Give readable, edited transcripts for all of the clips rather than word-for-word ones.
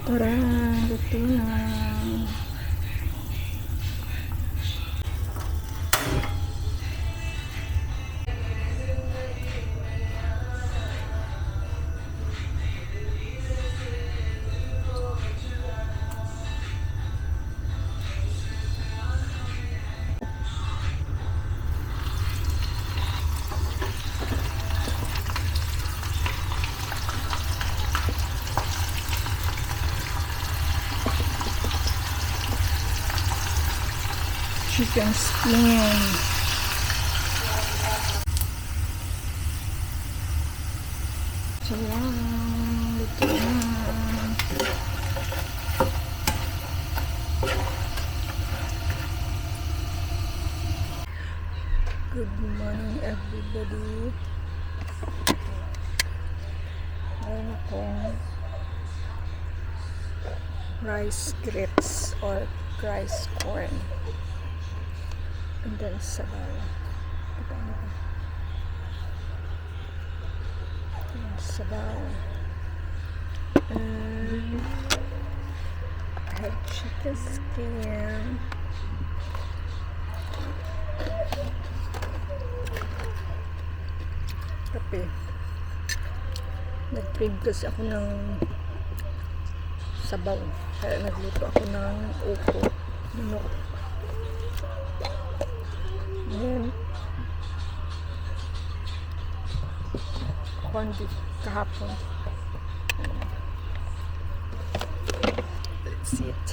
Tara, luto na. Chicken skin. Salang, luto na. Good morning everybody. Meron akong rice grits or rice corn. And then sabaw. Sabaw. And I have chicken skin. Kape. Nag-crave kasi ako ng sabaw. Kaya nagluto ako ng upo. Manok. Then, corned beef kahapon. Let's see it.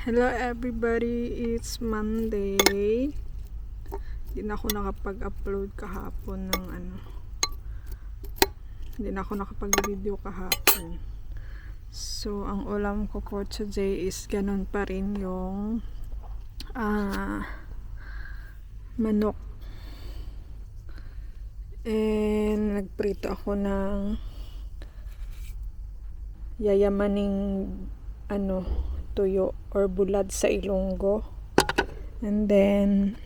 Hello everybody, it's Monday. Hindi na ako nakapag-upload kahapon ng Hindi na ako nakapag-video kahapon. So, ang ulam ko for today is ganun pa rin yung manok. And nagprito ako ng yayamaning tuyo or bulad sa Ilonggo. And then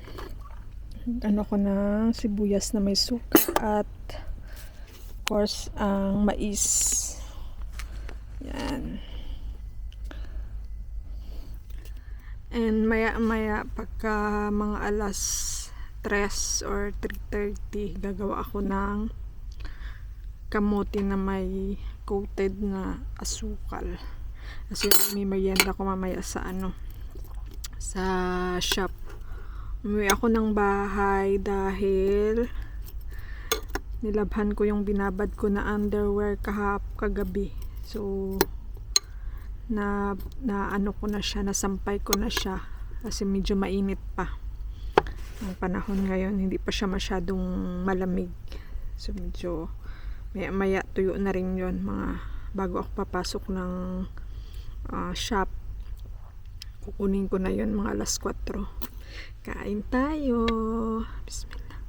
ko ng sibuyas na may suka at of course ang mais. Yan. And maya pagka mga alas 3 or 3:30 gagawa ako ng kamote na may coated na asukal. Kasi may merienda ko mamaya sa sa shop. Umuwi ako ng bahay dahil nilabhan ko yung binabad ko na underwear kagabi. So na ko na siya, nasampay ko na siya kasi medyo mainit pa. Ang panahon ngayon, hindi pa siya masyadong malamig. So medyo maya tuyo na rin yon, mga bago ako papasok ng shop. Kukunin ko na yon mga alas 4. Kain tayo. Bismillah.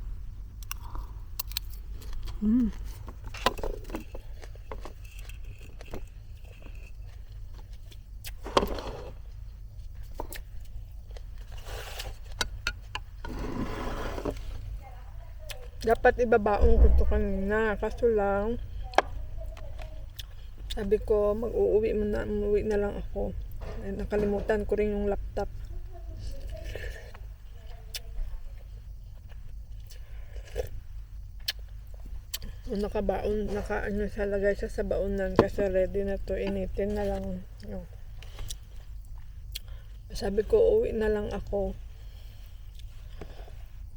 Dapat ibabaon ko to kanina, kaso lang sabi ko umuwi na lang ako. Ay, nakalimutan ko rin yung laptop. Nakabaon, sa lagay siya sa baonan kasi ready na to, initin na lang. Sabi ko uwi na lang ako.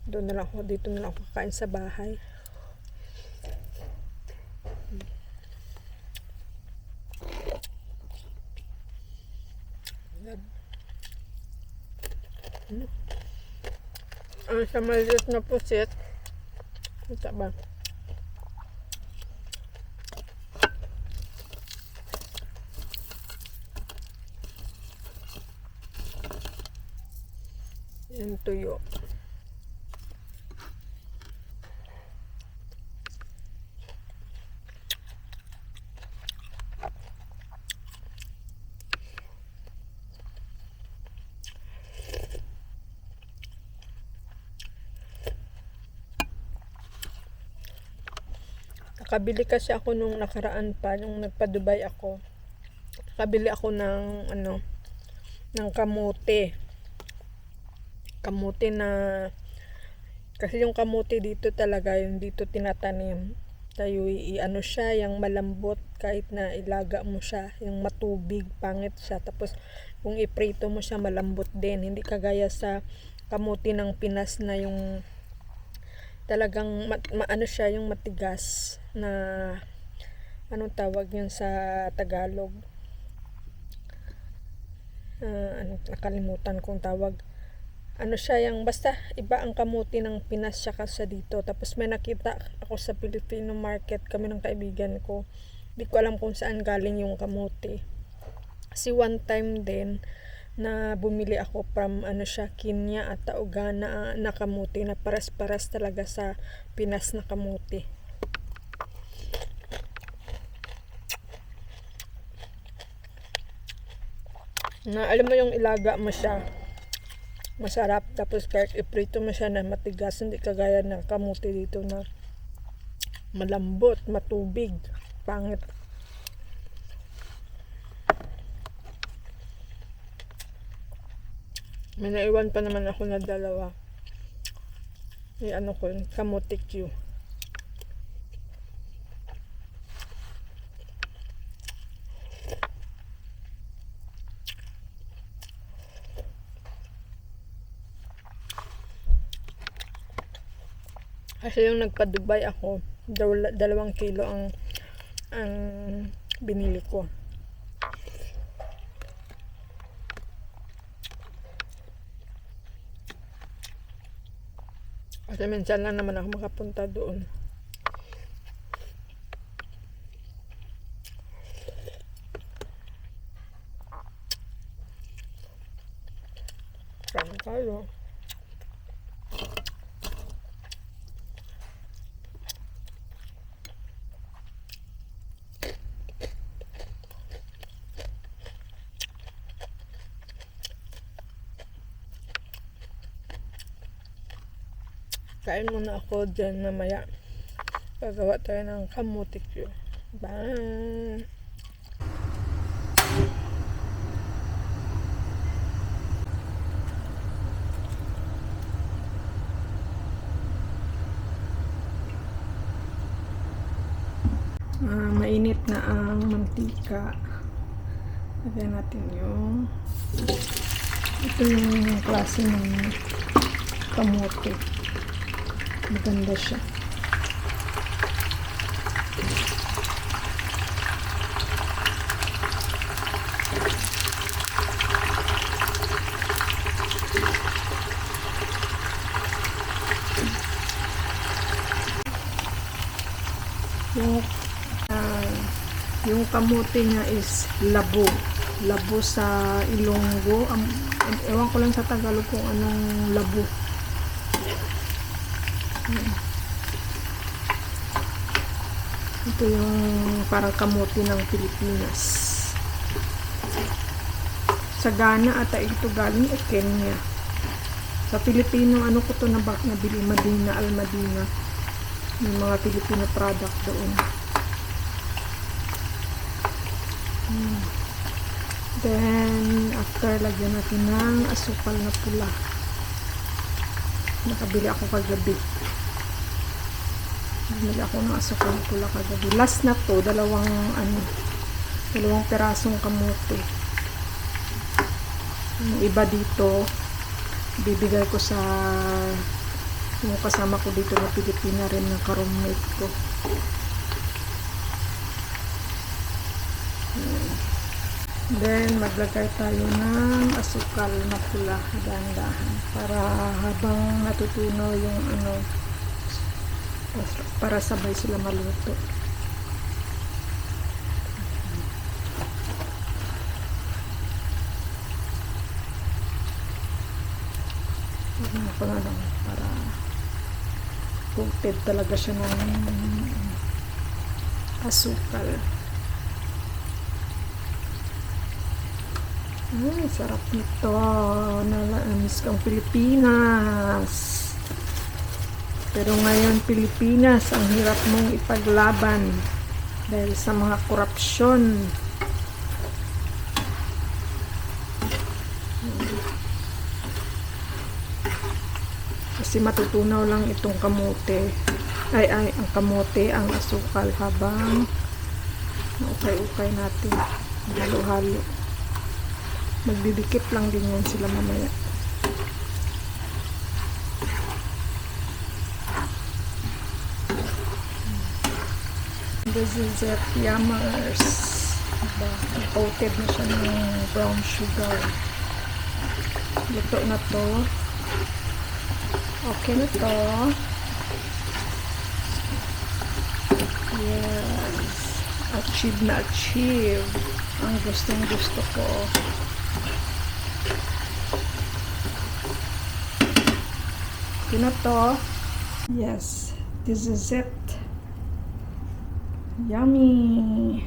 Doon na lang ako, dito na lang ako kakain sa bahay. Ang sa maliit na pusit, kita ba? Yan tuyo. Nakabili kasi ako nung nakaraan pa, nung nagpa-Dubai ako. Nakabili ako ng ng kamote. Kamote na, kasi yung kamote dito talaga, yung dito tinatanim. Tayo siya, yung malambot, kahit na ilaga mo siya, yung matubig, pangit siya. Tapos kung iprito mo siya, malambot din. Hindi kagaya sa kamote ng Pinas na yung talagang siya, yung matigas na anong tawag yun sa Tagalog, nakalimutan kong tawag. Siya, yung basta iba ang kamote ng Pinas saka sa dito. Tapos may nakita ako sa Filipino market, kami ng kaibigan ko, hindi ko alam kung saan galing yung kamote. Kasi one time din na bumili ako from Kenya at Uganda na kamote na paras-paras talaga sa Pinas na kamote. Na alam mo yung ilaga mo siya, masarap. Tapos kahit iprito mo siya na matigas, hindi kagaya ng kamote dito na malambot, matubig, pangit. May naiwan pa naman ako na dalawa. Ko, kamote Q. Kasi yung nagpa-Dubai ako, 2 kilo ang binili ko. Kasi minsan lang naman ako makapunta doon. Saan tayo? Kain muna ako dyan mamaya. Gagawa tayo ng kamote Q. Bye! Mainit na ang mantika. Lagyan natin yung ito yung klase ng kamote. Maganda siya. Yung, yung kamote niya is labo. Labo sa Ilonggo. Ewan ko lang sa Tagalog kung anong labo. Ito yung parang kamote ng Pilipinas. Sa Ghana ata ito galing o Kenya. Sa Pilipino, ano ko to nabili? Madina, Almadina. May mga Filipino product doon. Then, after, lagyan natin ng asukal na pula. Nakabili ako kagabi. Bumili ako ng asukal na pula kagabi. Last na to, dalawang pirasong kamote. Yung iba dito, bibigay ko sa yung kasama ko dito na Pilipina rin ng ka-roommate ko. Then, maglagay tayo ng asukal na pula, dahan-dahan, para habang natutunaw yung para sabay sila maluto. Ko na lang para coated talaga siya ng asukal. Ay, sarap nito. Namiss kang Pilipinas. Pero ngayon, Pilipinas, ang hirap mong ipaglaban dahil sa mga korupsyon. Kasi matutunaw lang itong kamote. Ang kamote, ang asukal habang ukay-ukay natin. Halo-halo. Magdidikit lang din yan sila mamaya. This is it, yummers. Coated na siya ng brown sugar. Luto na to. Okay na to. Yes. Achieve na achieve. Ang gustong gusto ko. Okay na to. Yes. This is it. Yummy.